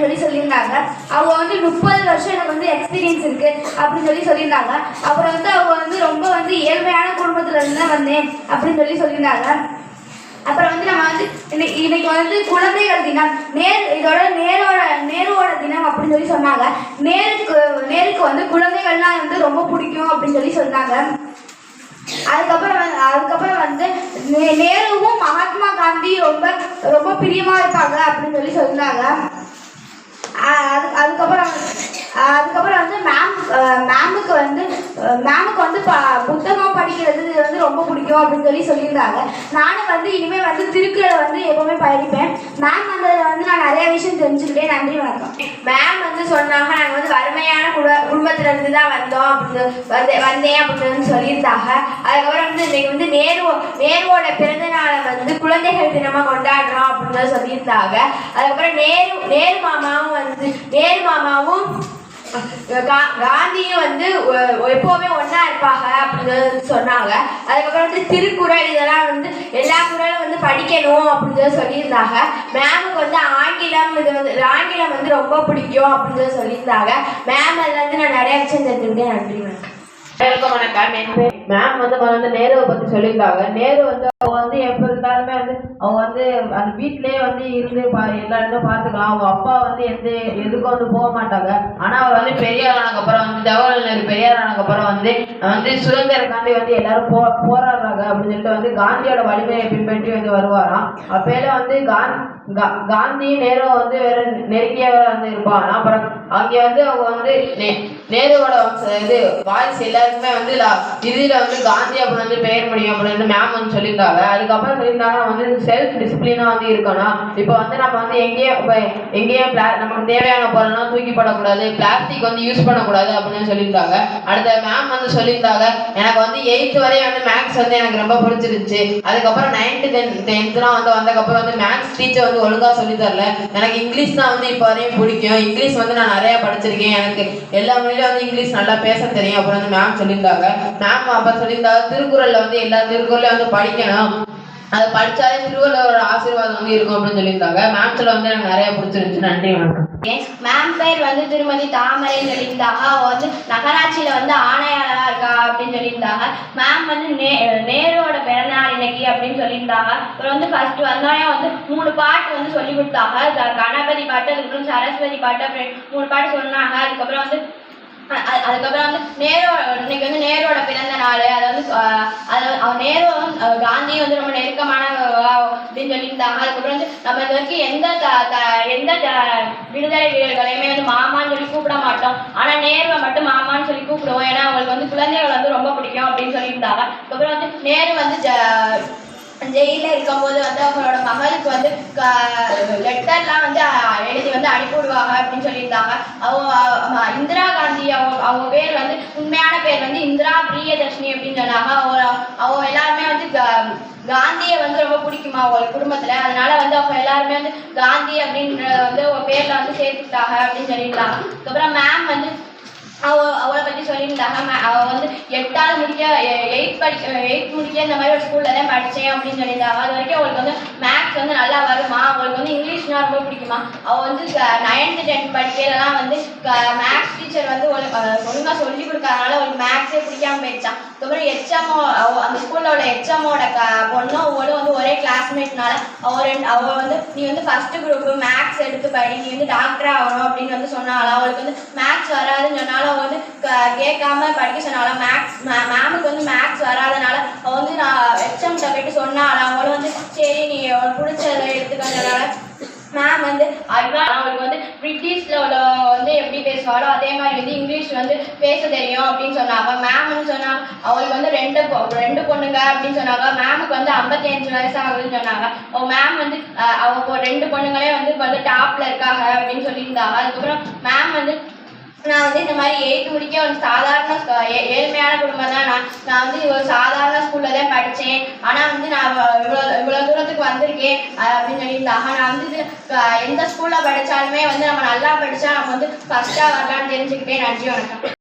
அப்படின்னு சொல்லியிருந்தாங்க. அவங்க 30 வருஷம் எனக்கு எக்ஸ்பீரியன்ஸ் இருக்கு அப்படின்னு சொல்லியிருந்தாங்க. அப்புறம் அவங்க ரொம்ப ஏழ்மையான குடும்பத்துல இருந்து தான் வந்தேன் அப்படின்னு சொல்லியிருந்தாங்க. அப்புறம் நம்ம இன்னைக்கு குழந்தைகள் தினம், இதோட நேருவோட தினம் அப்படின்னு சொன்னாங்க. நேருக்கு குழந்தைகள்லாம் ரொம்ப பிடிக்கும் அப்படின்னு சொன்னாங்க. அதுக்கப்புறம் நேருவும் மகாத்மா காந்தி ரொம்ப ரொம்ப பிரியமா இருப்பாங்க அப்படின்னு சொன்னாங்க. அதுக்கப்புறம் மேமுக்கு புத்தகம் படிக்கிறது ரொம்ப பிடிக்கும் அப்படின்னு சொல்லியிருந்தாங்க. நானும் இனிமேல் திருக்குறளை எப்பவுமே படிப்பேன். மேம் நான் நிறைய விஷயம் தெரிஞ்சுக்கிட்டேன். நன்றி, வணக்கம். மேம் சொன்னாங்க, நாங்கள் வறுமையான குடும்பத்துல இருந்து தான் வந்தோம் வந்தேன் அப்படின்னு சொல்லியிருந்தாங்க. அதுக்கப்புறம் இன்னைக்கு நேருவோட பிறந்த நாளை குழந்தைகள் தினமா கொண்டாடுறோம் அப்படின்னு சொல்லியிருந்தாங்க. அதுக்கப்புறம் நேரு மாமாவும் காந்தியும் எப்பவுமே ஒன்னா இருப்பாங்க அப்படின்னு சொன்னாங்க. அதுக்கப்புறம் திருக்குறள் இதெல்லாம் எல்லா குறளும் படிக்கணும் அப்படின்னு சொல்லியிருந்தாங்க. மேமுக்கு ஆங்கிலம் ரொம்ப பிடிக்கும் அப்படின்னு சொல்லியிருந்தாங்க. மேம் அதுல நான் நிறைய விஷயம் தெரிஞ்சுக்கிட்டேன். நன்றி, வணக்கம். மேம் நேருவை பத்தி சொல்லியிருந்தாங்க. நேரு அவங்க எப்ப இருந்தாலுமே அவங்க அந்த வீட்லயே இருந்து எல்லாருமே பாத்துக்கலாம். அவங்க அப்பா எதுக்கும் போக மாட்டாங்க. ஆனா அவர் பெரியார் ஆனதுக்கு அப்புறம் ஜவஹர்லால் நேரு பெரியார் ஆனதுக்கு அப்புறம் சுதந்திரக்காண்டி எல்லாரும் போராடுறாங்க அப்படின்னு சொல்லிட்டு காந்தியோட வலிமையை பின்பற்றி வருவாராம். அப்பயில காந்தியும் நேரு வேற நெருங்கியவராக இருப்பாங்க. அப்புறம் அங்க அவங்க நேருவோட வாய்ஸ் எல்லாருக்குமே இதுல காந்தி அப்படின்னு பெயர் முடியும் அப்படின்னு மேம் சொல்லியிருந்தாங்க. அதுக்கப்புறம் சொல்லியிருந்தாங்க செல்ஃப் டிசிப்ளினா இருக்கணும். இப்போ நம்ம எங்கேயும் நமக்கு தேவையான பொருள்லாம் தூக்கி போடக்கூடாது, பிளாஸ்டிக் யூஸ் பண்ணக்கூடாது அப்படின்னு சொல்லியிருந்தாங்க. அடுத்த மேம் சொல்லியிருந்தாங்க, எனக்கு 8th வரையும் மேக்ஸ் எனக்கு ரொம்ப பிடிச்சிருச்சு. அதுக்கப்புறம் 9th 10thலாம் வந்ததுக்கப்புறம் மேக்ஸ் டீச்சர் ஒழுங்கா சொல்லி தரல. எனக்கு இங்கிலீஷ் தான் இப்போ வரையும் பிடிக்கும். இங்கிலீஷ் நான் நிறைய படிச்சிருக்கேன். எனக்கு எல்லா மொழியிலும் இங்கிலீஷ் நல்லா பேச தெரியும் அப்படின்னு மேம் சொல்லியிருந்தாங்க. மேம் அப்ப சொல்லியிருந்தாங்க, திருக்குறள்ல எல்லா திருக்குறளையும் படிக்கணும், அது படிச்சாலே திருவள்ளுவரோட ஆசீர்வாதம் இருக்கும் அப்படின்னு சொல்லியிருந்தாங்க. மேம் சொல்ல எனக்கு நிறைய பிடிச்சிருந்துச்சு. நன்றி, வணக்கம். மேம் பேர் திருமதி தாமரை சொல்லியிருந்தாங்க. அவங்க நகராட்சியில ஆணையாளராக இருக்கா அப்படின்னு சொல்லியிருந்தாங்க. மேம் நேருவோட பிறந்தநாள் இன்னைக்கு அப்படின்னு சொல்லியிருந்தாங்க. அப்புறம் ஃபர்ஸ்ட் வந்தோடனே 3 பாட்டு சொல்லி கொடுத்தாங்க. கணபதி பாட்டு, அதுக்கப்புறம் சரஸ்வதி பாட்டு, அப்புறம் 3 பாட்டு சொன்னாங்க. அதுக்கப்புறம் இன்னைக்கு நேருவோட பிறந்த நாள். நேருவும் காந்தியும் ரொம்ப நெருக்கமான அப்படின்னு சொல்லியிருந்தாங்க. அதுக்கப்புறம் நம்ம இது வரைக்கும் எந்த விடுதலை வீரர்களையுமே மாமான்னு சொல்லி கூப்பிட மாட்டோம். ஆனா நேருவை மட்டும் மாமான்னு சொல்லி கூப்பிடுவோம். ஏன்னா அவங்களுக்கு குழந்தைகள் ரொம்ப பிடிக்கும் அப்படின்னு சொல்லியிருந்தாங்க. அதுக்கப்புறம் நேரு ஜெயிலில் இருக்கும்போது அவங்களோட மகளுக்கு லெட்டர்லாம் எழுதி அனுப்பி விடுவாங்க அப்படின்னு சொல்லியிருந்தாங்க. அவங்க இந்திரா காந்தி அவங்க பேர் உண்மையான பேர் இந்திரா பிரியதர்ஷினி அப்படின்னு சொன்னாங்க. அவங்க எல்லாருமே காந்தியை ரொம்ப பிடிக்குமா அவங்க குடும்பத்துல. அதனால அவங்க எல்லாருமே காந்தி அப்படின்ற ஒரு பேர்ல சேர்த்துக்கிட்டாங்க அப்படின்னு சொல்லியிருந்தாங்க. அதுக்கப்புறம் மேம் அவளை பற்றி சொல்லியிருந்தாங்க. அவள் 8th முடிக்க 8th முடிக்க இந்த மாதிரி ஒரு ஸ்கூலில் தான் படித்தேன் அப்படின்னு சொல்லியிருந்தாங்க. அது வரைக்கும் அவளுக்கு மேக்ஸ் நல்லா வருமா, அவளுக்கு இங்கிலீஷ்னா ரொம்ப பிடிக்குமா. அவள் 9th 10th படிக்கிறதெல்லாம் மேக்ஸ் டீச்சர் ஒழுங்காக சொல்லி கொடுக்கறதுனால அவளுக்கு மேக்ஸே பிடிக்காம போயிடுச்சான். அதுக்கப்புறம் HMO அந்த ஸ்கூலில் உள்ள HMOட பொண்ணும் அவளும் ஒரே கிளாஸ்மேட்னால அவள் நீ ஃபர்ஸ்ட் குரூப் மேக்ஸ் எடுத்து படி, நீ டாக்டர் ஆகணும் அப்படின்னு சொன்னாலும் அவளுக்கு மேக்ஸ் வராதுன்னு சொன்னாலும் கேட்காம படிக்க சொன்னாலும் மேமுக்கு மேக்ஸ் வராதனால அவ நான் HM போயிட்டு சொன்னாலும் அவங்களும் சரி நீ பிடிச்சதை எடுத்துக்கிறதுனால மேம் அவளுக்கு பிரிட்டிஷ்ல உள்ள எப்படி பேசுவாளோ அதே மாதிரி இங்கிலீஷ் பேச தெரியும் அப்படின்னு சொன்னாங்க. மேம்னு சொன்னா அவளுக்கு ரெண்டு பொண்ணுங்க அப்படின்னு சொன்னாங்க. மேமுக்கு 55 வயசு ஆகுதுன்னு சொன்னாங்க. மேம் அவங்க 2 பொண்ணுங்களே டாப்ல இருக்காங்க அப்படின்னு சொல்லியிருந்தாங்க. அதுக்கப்புறம் மேம் நான் இந்த மாதிரி 8th முடிக்க ஒரு சாதாரண ஏழ்மையான குடும்பம் தான். நான் ஒரு சாதாரண ஸ்கூல்ல தான் படித்தேன். ஆனால் நான் இவ்வளோ தூரத்துக்கு வந்திருக்கேன் அப்படின்னு சொல்லியிருந்தாங்க. நான் எந்த ஸ்கூல்ல படித்தாலுமே நம்ம நல்லா படித்தா நம்ம ஃபர்ஸ்ட்டாக வரலான்னு தெரிஞ்சுக்கிட்டேன். நன்றி, வணக்கம்.